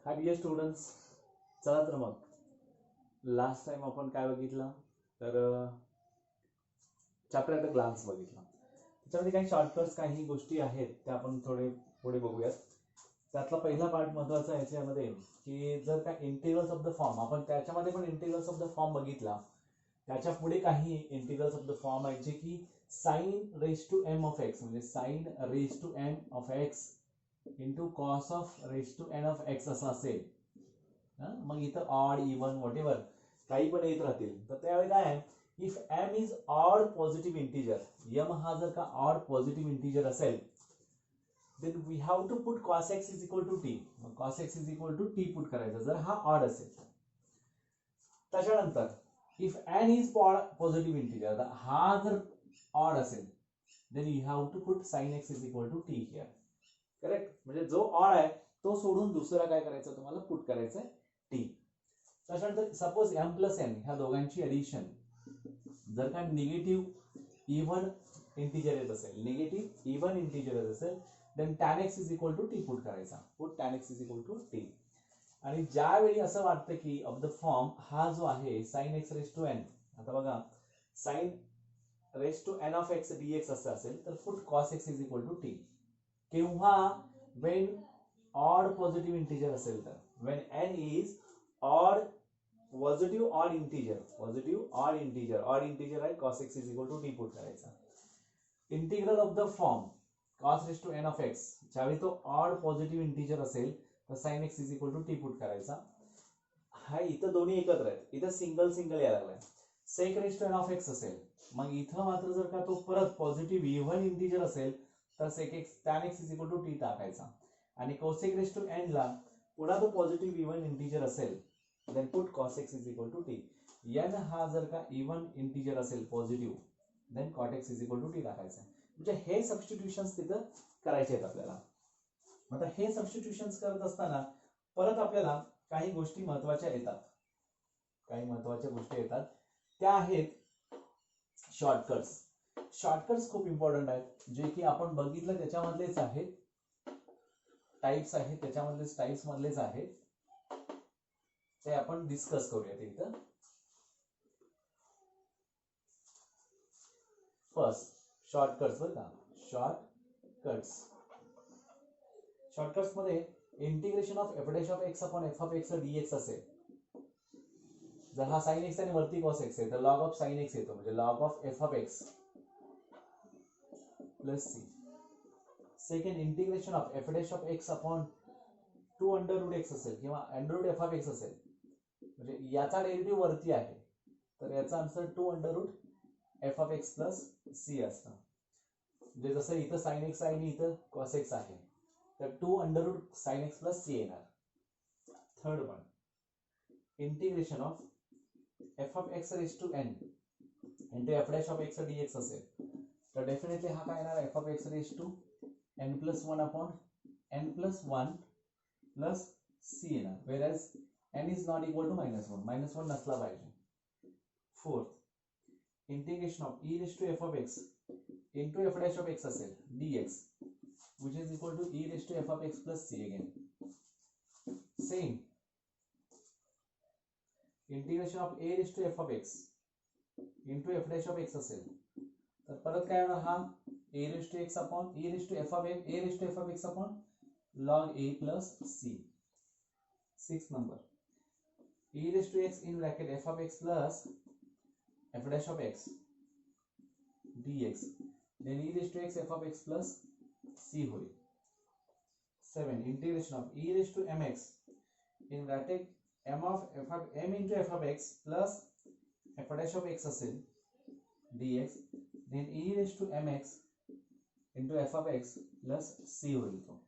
Hi dear students, चला तर मग last time आपण काय बघितलं तर चॅप्टर ॲट अ ग्लान्स बघितला. त्याच्यामध्ये काही शॉर्टकट्स काही गोष्टी आहेत त्या आपण थोडे पुढे बघूयात. त्यातला पहिला पार्ट महत्वाचा आहे याच्यामध्ये की जर का इंटिग्रल्स ऑफ द फॉर्म आपण त्याच्यामध्ये पण इंटिग्रल्स ऑफ द फॉर्म बघितला. त्याच्या पुढे काही इंटिग्रल्स ऑफ द फॉर्म आहेत जे की sine raise to m of x म्हणजे sine raise to m of x into cos of raise to n of x असं असेल. मग इथं ऑड इवन व्हॉट एव्हर काही पण येत राहतील. तर त्यावेळी काय आहे, if m is odd positive integer, m हा जर का ऑड पॉझिटिव्ह इंटिजर असेल then we have to put cos x is equal to t. Cos x is equal to t put करायचं जर हा ऑड असेल. त्याच्यानंतर if n is positive integer, हा जर ऑड असेल then you have to put sine x is equal to t here. Correct. म्हणजे जो ऑड आहे तो सोडून दुसरा काय करायचं तुम्हाला पुट करायचं टी. त्याच्यानंतर सपोज एम प्लस एन ह्या दोघांची ऍडिशन जर का निगेटिव्ह इव्हन इंटिजर येत असेल, निगेटिव्ह इव्हन इंटिजर येत असेल then tan x is equal to t put करायचा. Put tan x is equal to t. आणि ज्यावेळी असं वाटतं की ऑफ द फॉर्म हा जो आहे sine x raise to n, आता बघा sine raise to n of x dx असं असेल तर put cos x is equal to t. किंवा वेन ऑड पॉझिटिव्ह इंटिजर असेल तर when n is odd positive odd integer आहे cos x is equal to t put करायचा. Integral of the form cos raise to n of x ज्यावेळी तो odd positive integer असेल तर sine x is equal to t put करायचा. हा इथं दोन्ही एकत्र आहेत, इथं सिंगल सिंगल यायला लागलाय. Sec raise to n of x असेल मग इथं मात्र जर का तो परत पॉझिटिव्ह इव्हन इंटिजर असेल तर sec x tan x is equal to t टाकायचा. आणि कोसेक रेज टू एन ला पुन्हा तो पॉझिटिव्ह इव्हन इंटिजर असेल then put cos x is equal to t. N हा जर का इव्हन इंटिजर असेल positive then cot x is equal to t टाकायचं. म्हणजे हे सबस्टिट्यूशन तिथं करायचे आहेत आपल्याला. आता हे सबस्टिट्यूशन करत असताना परत आपल्याला काही गोष्टी महत्वाच्या येतात. काही महत्वाच्या गोष्टी येतात त्या आहेत शॉर्टकट्स. शॉर्टकट्स खूप इम्पॉर्टंट आहेत जे की आपण बघितलं त्याच्यामधलेच आहेत, टाइप्स आहेत त्याच्यामधलेच, टाइप्स मधलेच आहेत. ते आपण डिस्कस करूयात इथं. फर्स्ट शॉर्टकट्स बरं का. शॉर्टकट्स मध्ये integration of f dash of x upon f of x dx असेल. जर हा साइन एक्स आणि वरती कॉस एक्स आहे तर लॉग ऑफ साइन एक्स येतो म्हणजे log of f of x plus c. Second integration of f dash of x upon two under root x असेल किंवा under root f of x असेल म्हणजे याचा डेरिव्हेटिव्ह वरती आहे तर याचा answer two under root f of x plus c असतं. म्हणजे जसं इथं साइन एक्स आहे आणि इथं कॉस एक्स आहे तर two under root sine x plus c येणार. Third one integration of f of x raise to n into f dash of x dx असेल तर डेफिनेटली हा काय येणार f of x raise to n plus one upon n plus one plus c येणार. Whereas n is not equal to minus one नसला पाहिजे. Fourth integration of e raise to f of x into f dash of x असेल dx which is equal to e raised to f of x plus c again. Same integration of a raised to f of x into f dash of x असेल तर परत काय होणार हा a raised to x upon e raised to f of x a raised to f of x upon log a plus c. Sixth number e raised to x in bracket f of x plus f dash of x dx then e raised to x f of x plus c होईल. 7 integration of e raised to mx in bracket m into f of x plus f dash of x असेल dx then e raised to mx into f of x plus c होईल. तो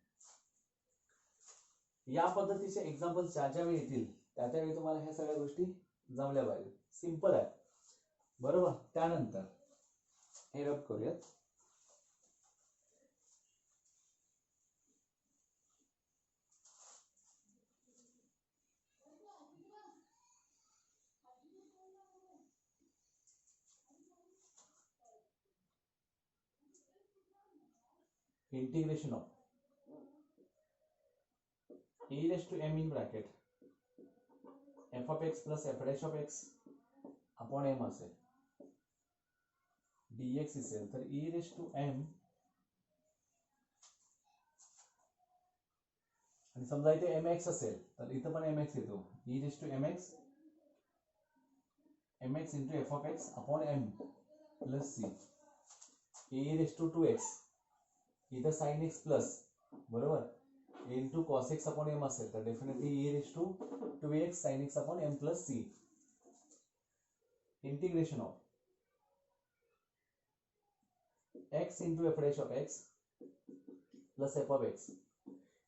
या पद्धतीचे example ज्या वेळी येतील त्यावेळी तुम्हाला ह्या सगळ्या गोष्टी जमल्या पाहिजे. सिंपल आहे बरोबर. त्यानंतर हे रब करूयात. e raised to m in bracket f of x plus f dash of x upon m असेल dx असेल तर e raised to m आणि समजा इथे mx असेल तर इथं पण mx येतो e raised to mx into f of x upon m plus c e raised to 2x इथं sin x plus बरोबर into cos x upon m असेल तर definitely e raised to 2x sin x upon m plus c integration of x into f dash of x plus f of x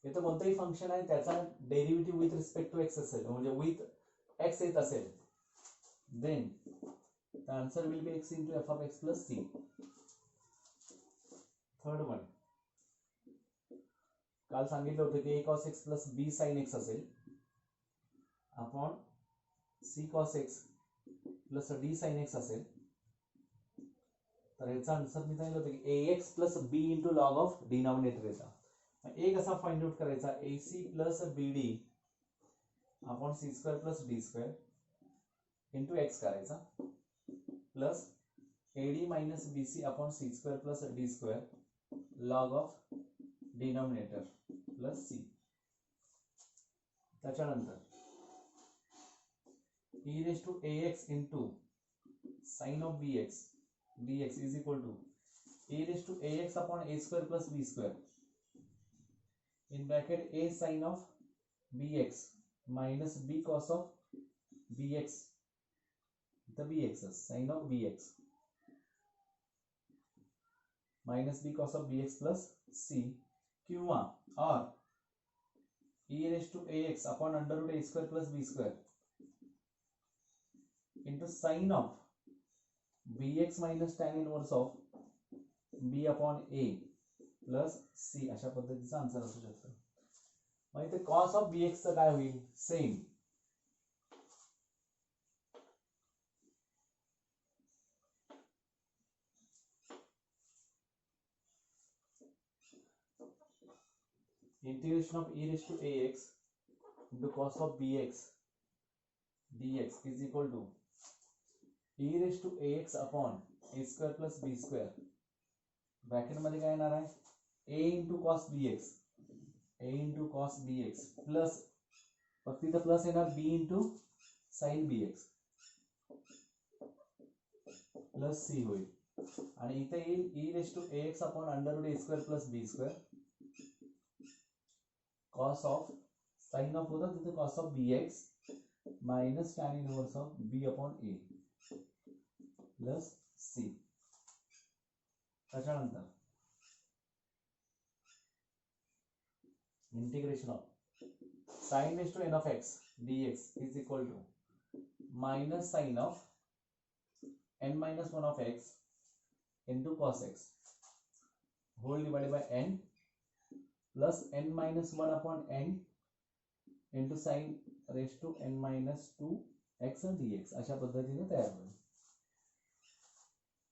इथं कोणतंही function आहे त्याचा derivative with respect to x असेल म्हणजे with x येत असेल then the answer will be x into f of x plus c. Third one काल सांगितलं होतं की a cos x plus b sin x असेल upon c cos x plus d sin x असेल तर याचा आन्सर मी सांगितलं होतं की ax plus b into log of denominator येतं a कसा फाइंड आउट करायचा ac plus bd upon c square plus d square into x करायचा plus ad minus bc upon c square plus d square log of denominator plus c त्याच्यानंतर e raised to ax into sin of bx dx is equal to e raised to ax upon a square plus b square in bracket a sin of bx minus b cos of bx the bx sin of bx minus b cos of bx plus c किंवा or e raised to ax upon under root a square plus b square into sin of bx minus tan inverse of b upon a plus c अशा पद्धतीचा answer असू शकतो मग इथे cos of bx चं काय होईल same integration of e raised to ax into cos of bx dx is equal to e raised to ax upon a square plus b square bracket मध्ये काय येणार आहे a into cos bx plus फक्त इथं plus येणार b into sin bx plus c होईल आणि इथे येईल e raised to ax upon under root a square plus b square cos of sin of होता तिथे cos of bx minus tan inverse of b upon a plus c त्याच्यानंतर integration of sin raised to n of x dx is equal to minus sin of n minus 1 of x into cos x whole divided by n plus n minus 1 upon n into sin raised to n minus 2 x dx अशा पद्धतीने तयार होईल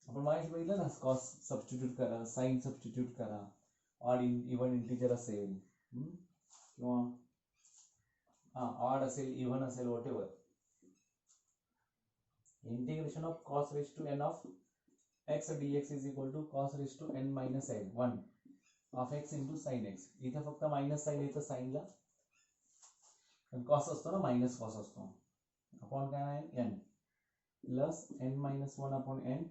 आपण माहिती बघितलं ना cos substitute करा sin substitute करा ऑड इव्हन इंटिजर असेल किंवा ऑड असेल इव्हन असेल whatever integration of cos raised to n of x dx is equal to cos raised to n minus n 1 of x into sin x इथे फक्त minus sign येतं sign ला पण cos असतो ना माइनस cos असतो upon काय आहे n plus n minus 1 upon n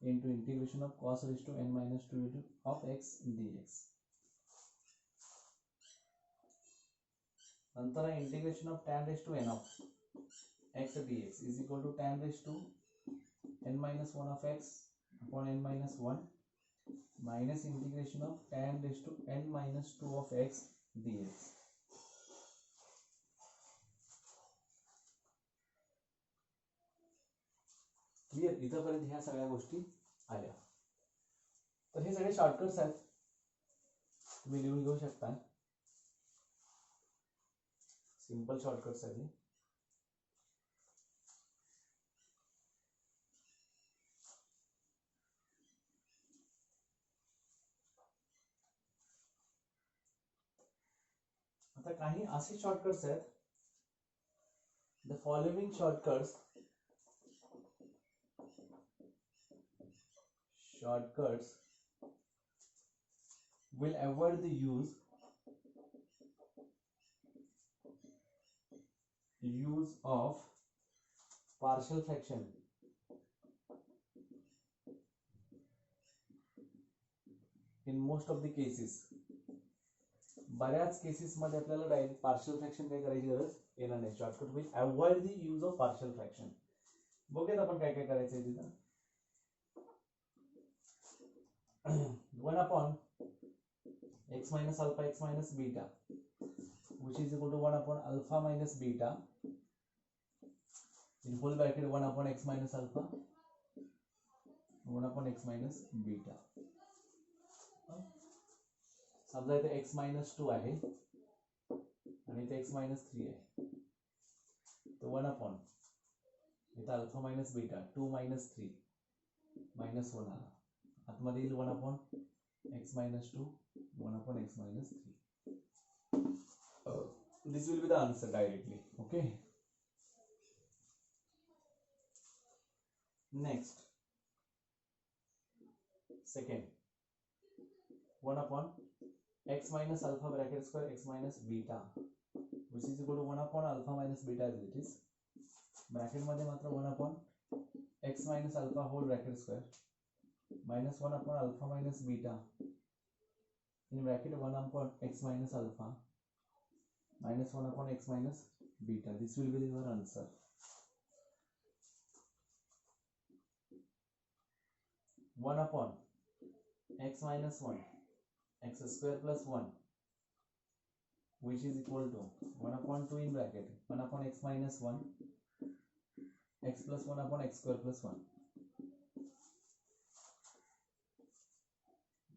into integration of cos raised to n minus 2 of x dx नंतर integration of tan raised to n of x dx is equal to tan raised to n minus 1 of x upon n minus 1 minus integration of tan raised to n minus 2 of x dx clear इथपर्यंत ह्या सगळ्या गोष्टी आल्या तर हे सगळे shortcuts आहेत तुम्ही लिहून घेऊ शकता सिंपल शॉर्टकट्स आहेत आता आता काही असे शॉर्टकट्स आहेत, the following shortcuts will avoid the use of partial fraction in most of the cases. बऱ्याच केसेस मध्ये आपल्याला डायरेक्ट पार्शियल फ्रॅक्शन काय करायची गरज येणार नाही. Shortcut will avoid the use of partial fraction. बघूयात आपण काय काय करायचंय तिथं. 1 upon x minus alpha x minus beta which is equal to 1 upon alpha minus beta in full bracket 1 upon x minus alpha 1 upon x minus beta. समजा इथे x minus 2 आहे आणि इथे x minus 3 आहे, तो 1 upon इथे alpha minus beta 2 minus 3 minus 1 आला, आतमध्ये येईल 1 upon x minus 2 1 upon x minus 3. This will be the answer directly. Okay. Next, second, 1 upon x minus alpha bracket square x minus beta which is equal to 1 upon alpha minus beta as it is. Bracket मध्ये मात्र 1 upon x minus alpha whole bracket square minus 1 upon alpha minus beta in bracket 1 upon x minus alpha minus 1 upon x minus beta. This will be your answer. One upon x minus 1 x square plus 1 which is equal to 1 upon 2 in bracket 1 upon x minus 1 x plus 1 upon x square plus 1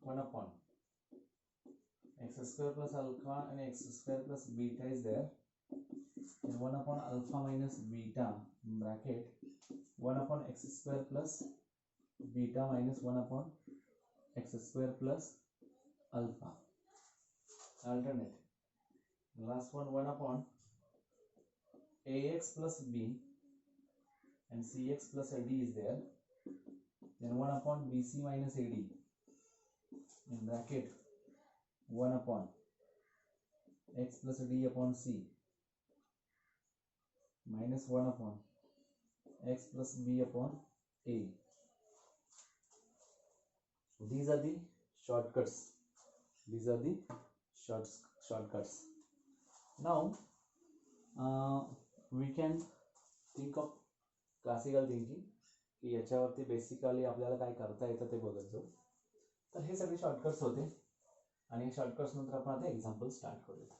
1 upon x square plus alpha and x square plus beta is there, and 1 upon alpha minus beta bracket 1 upon x square plus beta minus 1 upon x square plus alpha. Alternate. Last one 1 upon ax plus b and cx plus d is there, then 1 upon bc minus ad in bracket 1 upon x plus d upon c minus 1 upon x plus b upon a. These are the shortcuts. These are the shortcuts. Now we can think of classical thinking की याच्यावरती basically आपल्याला काय करता येतं ते बघत जाऊ. तर हे सगळे शॉर्टकट्स होते आणि या शॉर्टकट्स नंतर आपण आता एक्झाम्पल स्टार्ट करूया.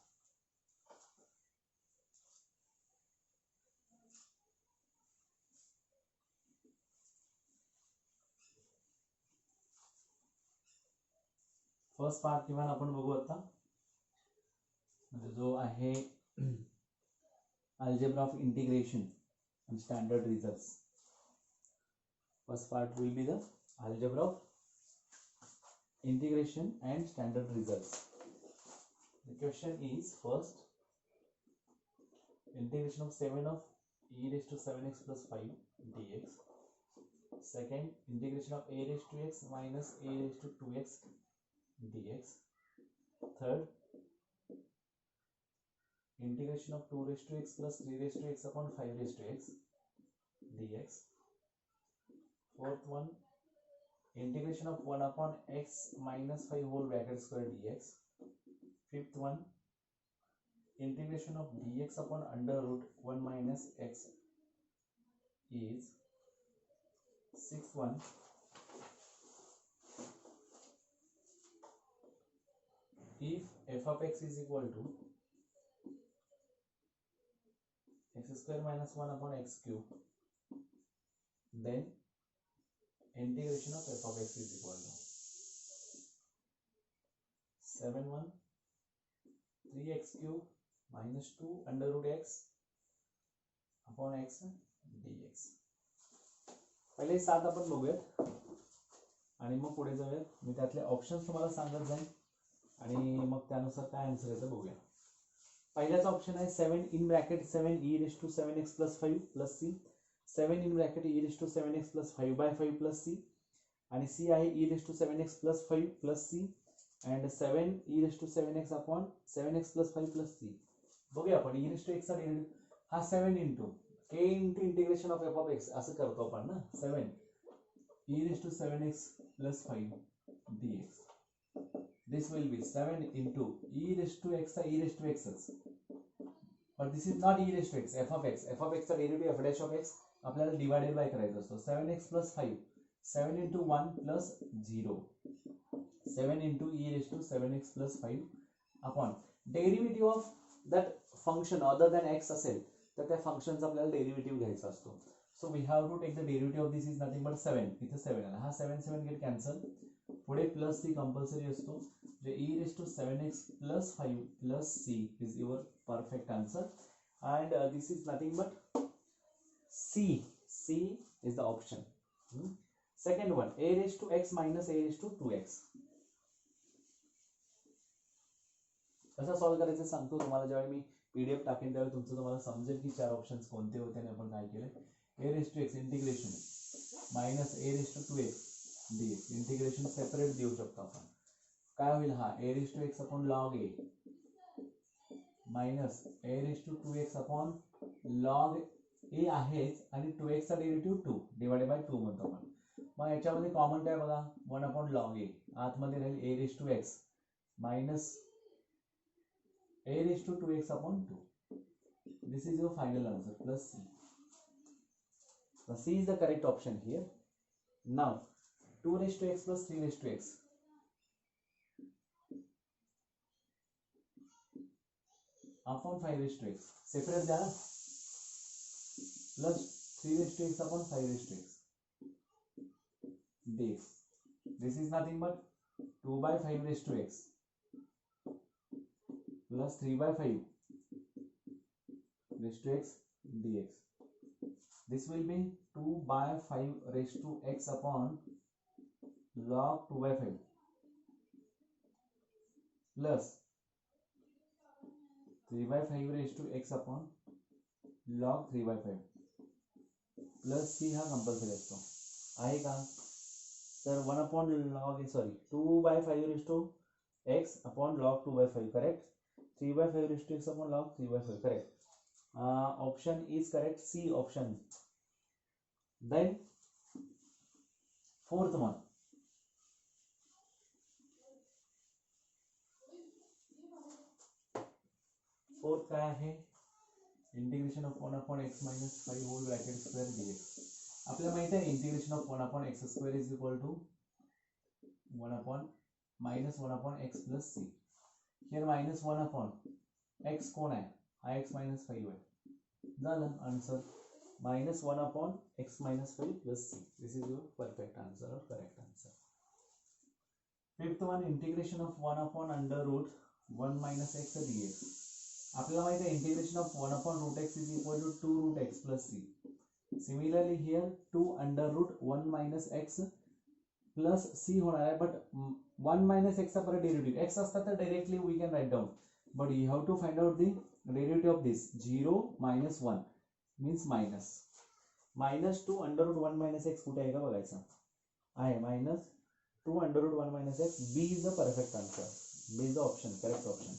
फर्स्ट पार्ट किंवा आपण बघू आता, म्हणजे जो आहे algebra of integration and standard results. First part will be the algebra of integration and standard results. The question is, first, integration of 7 of e raised to 7x plus 5 dx. Second, integration of a raised to x minus a raised to 2x dx. Third, integration of 2 raised to x plus 3 raised to x upon 5 raised to x dx. Fourth one, integration of 1 upon x minus 5 whole bracket square dx. Fifth one, integration of dx upon under root 1 minus x is. Sixth one, if f of x is equal to x square minus 1 upon x cube, then integration of f of x is equal to 7 1 3x cube minus 2 under root x upon x dx. पहिले 7 आपण बघूयात आणि मग पुढे जाऊयात. मी त्यातले options तुम्हाला सांगत जाईन आणि मग त्यानुसार काय आन्सर येतं बघूया. पहिल्याचा ऑप्शन आहे 7 in bracket 7 e raise to 7x plus 5 plus सी, 7 in bracket e raise to 7x plus 5/5 plus सी, आणि सी आहे e raise to 7x plus 5 plus सी and 7 e raise to 7x upon 7x plus 5 plus सी. बघूया आपण e raise to x चा derivative हा 7 into k into integration of f of x असं करतो आपण ना. 7 e raise to 7x plus 5 dx. This will be 7 into e raised to x e raised to x. But this is not e raised to x, f of x. f of x चा derivative f dash of x आपल्याला divided by करायचा असतो. 7x plus 5, 7 into 1 plus 0, 7 into e raised to 7x plus 5 upon derivative of that function other than x असेल तर त्या फंक्शनचा आपल्याला derivative घ्यायचा असतो. So we have to take the derivative of this is nothing but 7. इथे 7 आला, हा 7 7 गेट कॅन्सल, पुढे प्लस सी कंपल्सरी असतो. e raised to 7x plus 5 plus c is your perfect answer, and this is nothing but c. C is the option. Second one, a raised to x minus a raised to 2x. कसं solve करायचं सांगतो तुम्हाला. जेव्हा मी PDF टाकेन त्यावेळी तुमचं तुम्हाला समजेल की चार ऑप्शन्स कोणते होते आणि आपण काय केले. a raised to x integration minus a raised to 2x dx. Integration separate देऊ शकतो आपण. काय होईल, हा a raised to x upon log a minus a raised to 2x upon log a आहेच आणि 2x चा डेरिव्हेटिव्ह 2 डिवाइडेड बाय 2 म्हणतो आपण. मग याच्यामध्ये कॉमन काय बघा, 1 अपॉन log a, आतमध्ये राहील a raised to x minus a raised to 2x upon 2. This is your final answer plus c. So c is the correct option here. Now 2 raised to x plus 3 raised to x. Upon 5 raised to x. Separate द्या ना. Plus 3 raised to x upon 5 raised to x. This. This is nothing but 2 by 5 raised to x plus 3 by 5 raised to x dx. This will be 2 by 5 raised to x upon log 2 by 5 plus 3 by 5 raised to x upon log 3 by 5 plus c हा compulsory असतो आहे का. तर 1 upon log 2 by 5 raised to x upon log 2 by 5 correct. 3 by 5 raised to x upon log 3 by 5 correct. Option is correct, C option. Then fourth one, fourth काय आहे, integration of 1 upon x minus 5 whole bracket square dx. आपल्याला माहिती आहे integration of 1 upon x square is equal to 1 upon minus 1 upon x plus c. Here minus 1 upon x कोण आहे, हा x minus 5 आहे. झालं answer, minus 1 upon x minus 5 plus c. This is your perfect answer or correct answer. Fifth one, integration of 1 upon under root 1 minus x dx. आपल्याला माहिती आहे integration of 1 upon root x is equal to 2 root x plus c. Similarly here 2 under root 1 minus x plus c होणार आहे, but 1 minus x चा परत derivative x असता तर directly we can write down, but you have to find out the derivative of this. 0 minus 1 means minus 2 under root 1 minus x कुठे आहे का बघायचं आहे, minus 2 under root 1 minus x. B is the perfect answer. B is the option, correct option.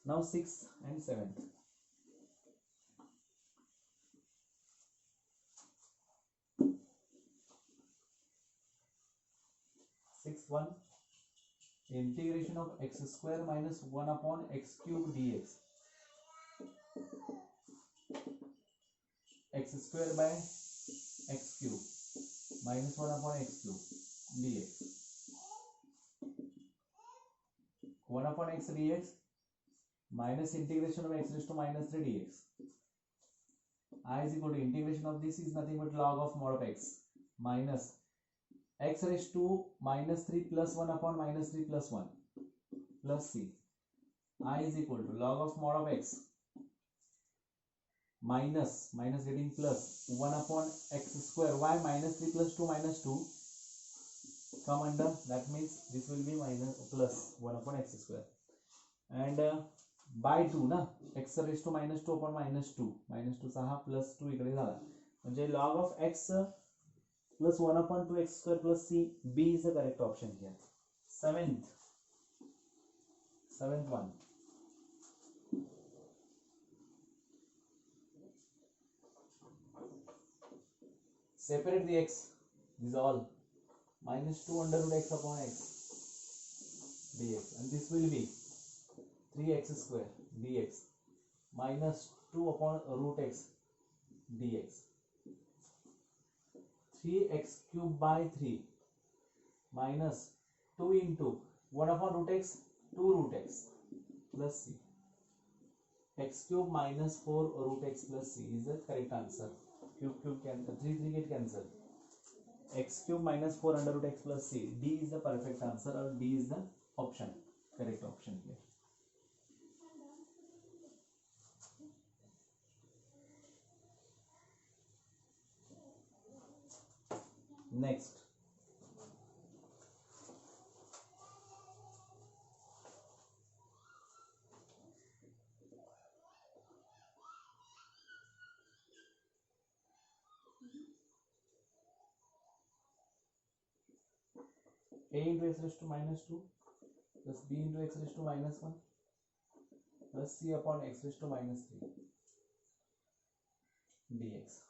Now 6th and 7th. Sixth one, integration of x square minus 1 upon x cube dx. X square by x cube minus 1 upon x cube dx. 1 upon x dx minus integration of x raised to minus 3 dx. I is equal to integration of this is nothing but log of mod of x minus x raised to minus 3 plus 1 upon minus 3 plus 1 plus c. I is equal to log of mod of x minus getting plus 1 upon x square. Why minus 3 plus 2 minus 2 come under, that means this will be minus plus 1 upon x square, and by 2 ना, x raise to minus 2 upon minus 2, minus 2 चा हा plus 2 इकडे झाला, म्हणजे log of x plus 1 upon 2 x square plus c, b is the correct option here. Seventh one. Separate the x. This is all. Minus 2 under root x upon x dx. And this will be 3x square dx. Minus 2 upon root x dx. 3x cube by 3 minus 2 into 1 upon root x, 2 root x plus c. X cube minus 4 root x plus c is the correct answer. Cube cancel, 3 get cancel. X cube minus 4 under root x plus c. D is the perfect answer, or D is the option, correct option here. Next. A into x raised to minus 2 plus b into x raised to minus 1 plus c upon x raised to minus 3 dx.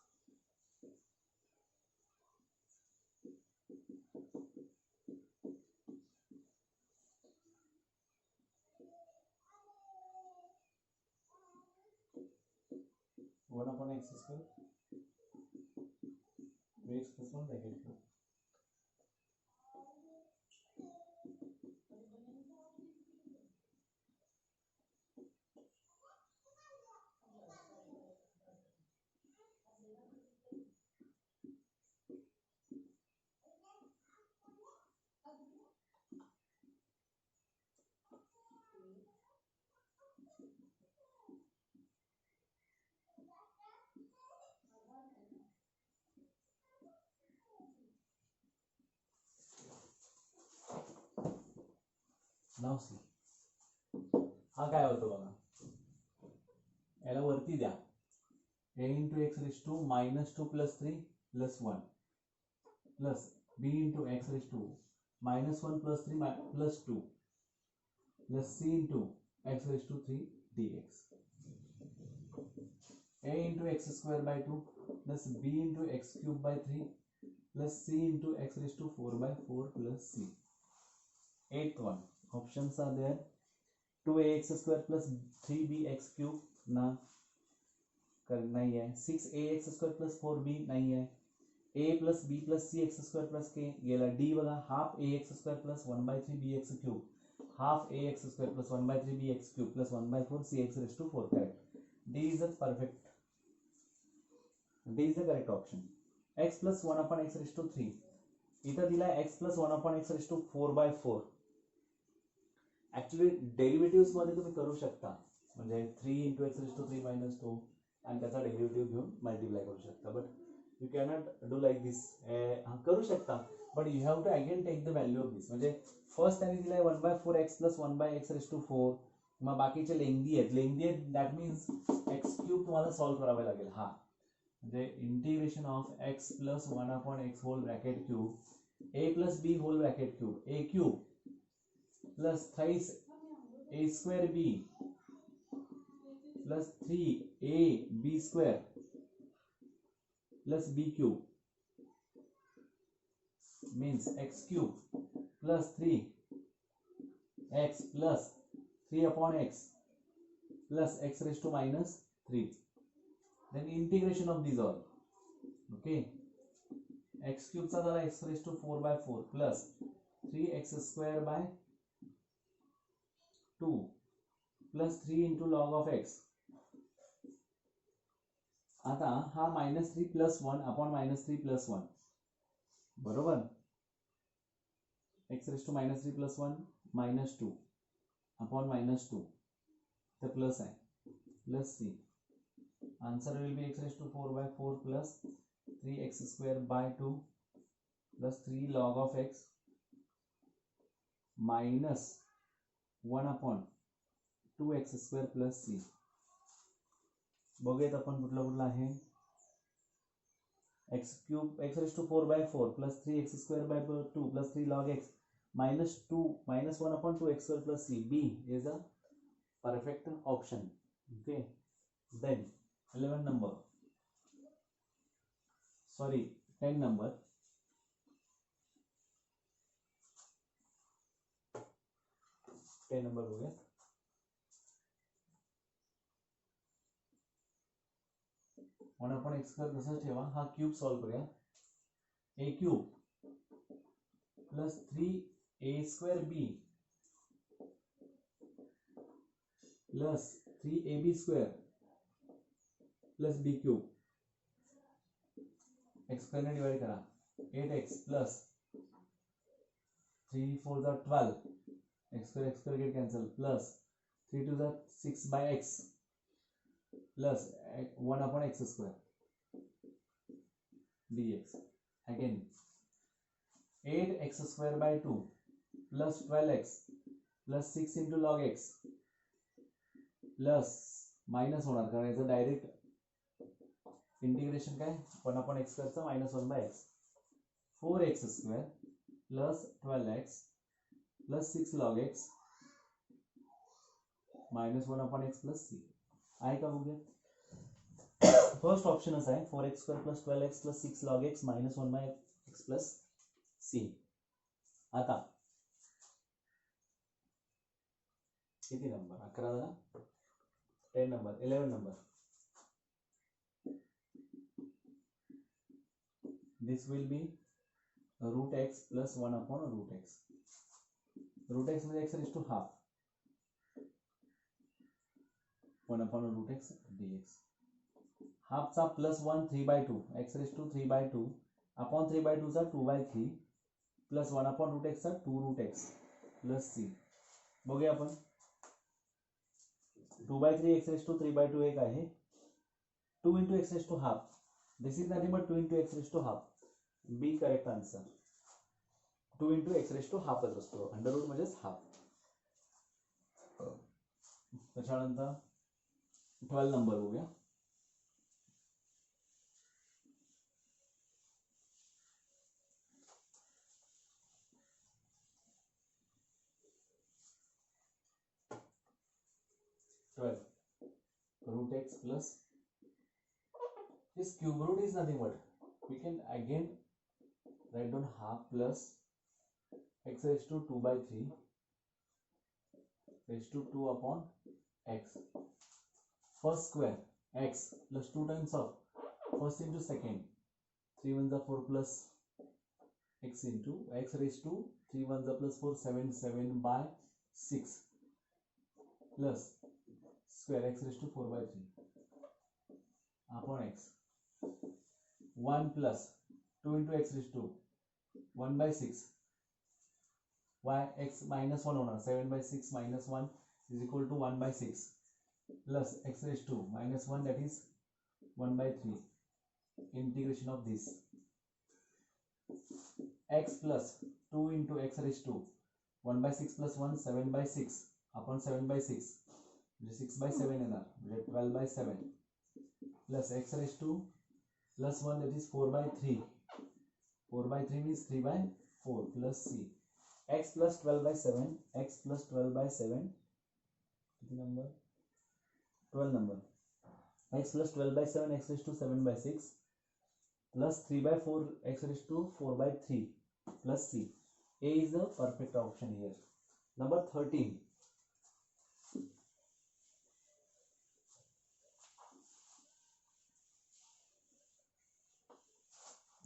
One upon x square 2x plus 1 bracket 2. Now see. हा काय होतो बघा, याला वरती द्या. a into x raised to minus 2 plus 3 plus 1 plus b into x raised to minus 1 plus 3 plus 2 plus c into x raised to 3 dx. A into x square by 2 plus b into x cube by 3 plus c into x raised to 4 by 4 plus c. Eighth one. Options are there. 2ax square plus 3bx cube ना नहीं है. 6ax square plus 4b नहीं है. a plus b plus c x square plus k गेला. d बघा, half ax square plus 1 by 3 bx cube, half ax square plus 1 by 3 bx cube plus 1 by 4 cx raised to 4. Correct. D is the correct option. x plus 1 upon x raised to 3. इथं दिला x plus 1 upon x raised to 4 by 4. Actually derivative मध्ये तुम्ही करू शकता, म्हणजे 3 into x raised to 3 minus 2 आणि त्याचा derivative घेऊन मल्टिप्लाय करू शकता. But you cannot do like this. करू शकता, but you have to again take the value of this. म्हणजे फर्स्ट त्यांनी दिलाय 1/4x plus 1/x raised to 4. मग बाकीचे लेंदी आहेत, दॅट मीन्स x क्यूब तुम्हाला सॉल्व्ह करावे लागेल. हा म्हणजे integration of x plus 1 upon x whole bracket cube a plus b whole bracket cube a cube plus thrice a square b plus 3a b square plus b cube means x cube plus 3x plus 3 upon x plus x raised to minus 3. Then integration of these all. Okay, x cube चा झाला x raised to 4 by 4 plus 3x square by 2 plus 3 into log of x. आता हा -3 plus 1 upon -3 plus 1 बरोबर. x raised to -3 plus 1 -2 upon -2 तर plus आहे plus c. Answer will be x raised to 4 by 4 plus 3x square by 2 plus 3 log of x minus 1 upon 2x² plus सी. बघूयात आपण कुठला कुठला आहे. x cube x raised to 4/4 plus 3x² by 2 plus 3 log x minus 2 minus 1 upon 2x² plus c. B is a perfect option. Okay, then 11 number, sorry 10 number. 10 number हो गया. 1 upon x² तसंच ठेवा. हा क्यूब सॉल्व करूया. a cube plus 3a² plus 3ab² plus b cube. x² ने divide करा. 8x plus 3 4 जा 12. x² get cancel plus 3 2 जा 6 by x plus 1 upon x² dx. Again 8x² by 2 plus 12x plus 6 into log x plus minus होणार कारण याचं direct integration काय 1 upon x² चा minus 1 by x. 4x² plus 12x plus 6 log x minus 1 upon x plus c. आहे का बघूया. First option असा आहे 4x² plus 12x plus 6 log x minus 1 by x plus c. आता किती number 11 झाला. 10 number 11 number. This will be root x plus 1 upon root x. Root x म्हणजे x raised to half 1 upon root x dx. Half चा plus 1 3/2 x raised to 3/2 upon 3/2 चा 2/3 plus 1 upon root x चा 2 root x plus c. बघूया आपण. 2/3 x raised to 3/2 एक आहे. 2 into x raised to half. This is nothing but 2 into x raised to half. B correct answer. 2 into x raised to half असतो. Under root म्हणजेच half. त्याच्यानंतर 12 number बघूया. root x plus this cube root is nothing but we can again write down half plus x raised to 2/3 raised to 2 upon x. First square x plus 2 times of first into second. 3 1s are 4 plus x into x raised to 3 1s are plus 4 7 by 6 plus square x raised to 4/3 upon x. 1 plus 2 into x raised to 1 by 6 y x minus 1 होणार. 7 by 6 minus 1 is equal to 1 by 6 plus x raised to minus 1 that is 1 by 3. Integration of this x plus 2 into x raised to 1 by 6 plus 1 7 by 6 upon 7 by 6 म्हणजे 6 by 7 येणार म्हणजे 12 by 7 plus x raised to plus 1 that is 4 by 3. 4 by 3 means 3 by 4 plus c. x plus 12 by 7 x plus 12 by 7 किती number 12 number. x plus 12 by 7 x raised to 7 by 6 plus 3 by 4 x raised to 4 by 3 plus c. A is the perfect option here. Number 13.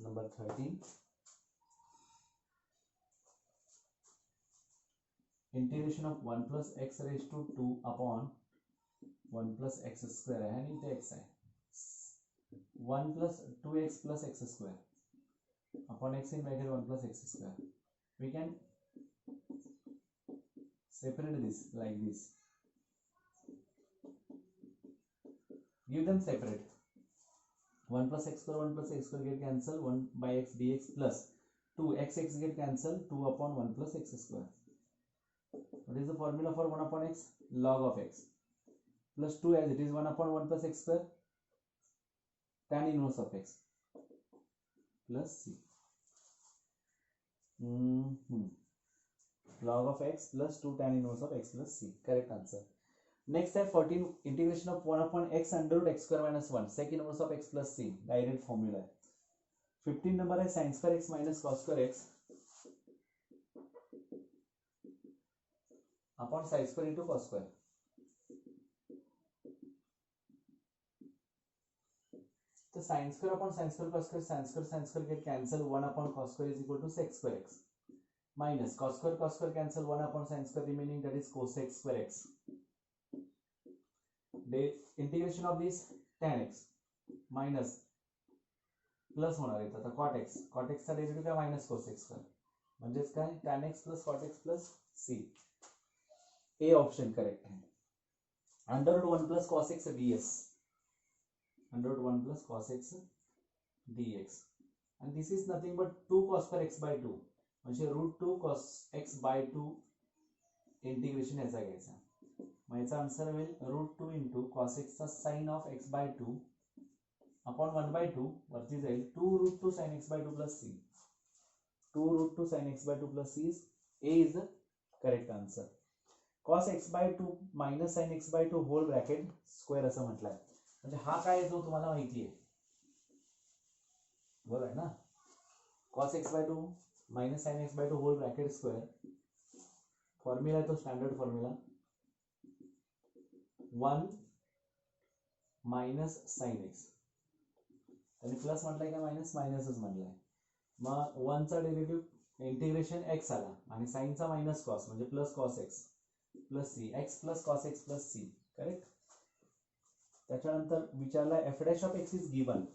Number 13. Integration of 1 plus x raised to 2 upon 1 plus x square है नहीं तो x है. 1 plus 2x plus x square upon x in bracket 1 plus x square. We can separate this like this. Give them separate. 1 plus x square 1 plus x square get cancel 1 by x dx plus 2 x get cancel 2 upon 1 plus x square. What is the formula for 1 upon x? Log of x plus 2 as it is 1 upon 1 plus x square tan inverse of x plus c. Log of x plus 2 tan inverse of x plus c. Correct answer. Next step 14 integration of 1 upon x under root x square minus 1 sec inverse of x plus c. Direct formula. 15 number है sin square x minus cos square x upon sin square into cos square. तो sin square upon sin square cos square get cancel 1 upon cos square is equal to sec square x minus cos square cancel 1 upon sin square remaining, that is cosec square x. The integration of this tan x minus plus होणार आहे आता cot x चा derivative काय minus cosec square म्हणजेच काय tan x plus cot x plus c. A option correct है. Under root 1 plus cos x ds under root 1 plus cos x dx and this is nothing but 2 cos square x by 2 म्हणजे root 2 cos x by 2 integration याचा घ्यायचा. मग याचा answer होईल root 2 into cos x चा sin of x by 2 upon 1 by 2 वरती जाईल 2 root 2 sin x by 2 plus c. 2 root 2 sin x by 2 plus c is A is the correct answer. cos x by 2 minus sin x by 2 whole bracket square असं म्हटलंय. म्हणजे हा काय आहे जो तुम्हाला माहिती आहे बरोबर आहे ना. cos x by 2 minus sin x by 2 whole bracket square formula आहे तो standard formula 1 minus sin x आणि प्लस म्हटलंय का मायनस मायनसच म्हटलंय. मग 1 चा डेरिव्हेटिव्ह इंटिग्रेशन x आला आणि sin चा मायनस cos म्हणजे plus cos x plus c x plus cos x plus c. Correct. त्याच्यानंतर विचारला f dash of x is given.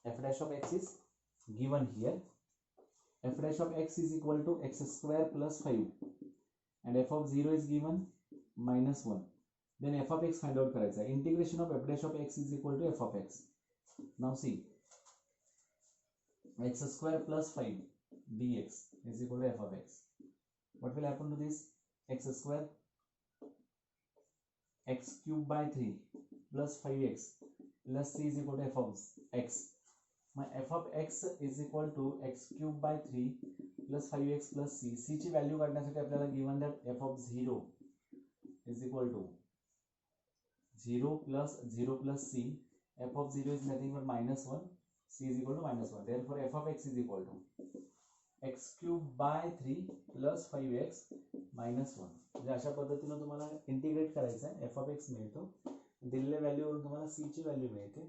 f dash of x is given here. f dash of x is equal to x square plus 5 and f of 0 is given minus 1. Then f of x find out करायचा. Integration of f dash of x is equal to f of x. Now see, x square plus 5 dx is equal to f of x. What will happen to this? X square x cube by 3 plus 5x plus c is equal to f of x. My f of x is equal to x cube by 3 plus 5x plus c. c ची value काढण्यासाठी आपल्याला given that f of 0 is equal to 0 plus c. f of 0 is nothing but minus 1. c is equal to minus 1. Therefore f of x is equal to x cube by 3 plus 5x minus 1. म्हणजे अशा पद्धतीने तुम्हाला integrate करायचं आहे. f of x मिळतो. दिलेल्या व्हॅल्यूवरून तुम्हाला c ची व्हॅल्यू मिळते.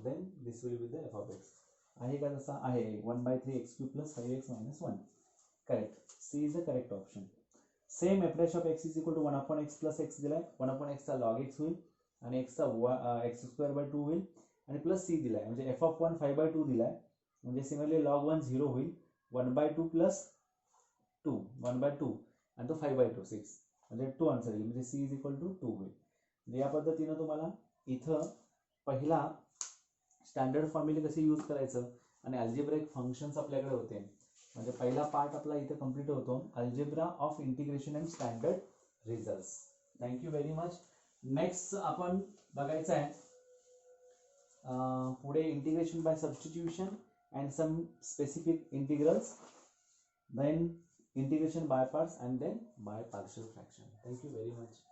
Then this will be the f of x. आहे का तसा आहे 1 by 3 x cube plus 5x minus 1. Correct. c is the correct option. Same f dash of x is equal to 1 upon x plus x दिलाय. 1 upon x चा log x होईल आणि x चा x square by 2 होईल आणि plus c दिलाय म्हणजे f of 1 5 by 2 दिलाय म्हणजे सिमिलरली log 1 0 होईल 1 by 2 plus 2 1 by 2 आणि तो 5 by 2 6 म्हणजे 2 आन्सर येईल म्हणजे c is equal to 2 होईल. म्हणजे या पद्धतीने तुम्हाला इथं पहिला स्टँडर्ड फॉर्म्युले कसे यूज करायचं आणि अल्जेब्रिक फंक्शन्स आपल्याकडे होते. म्हणजे पहिला पार्ट आपला इथे कंप्लीट होतो algebra of integration and standard results. Thank you very much. Next आपण बघायचं आहे पुढे integration by substitution and some specific integrals, then integration by parts and then by partial fraction. Thank you very much.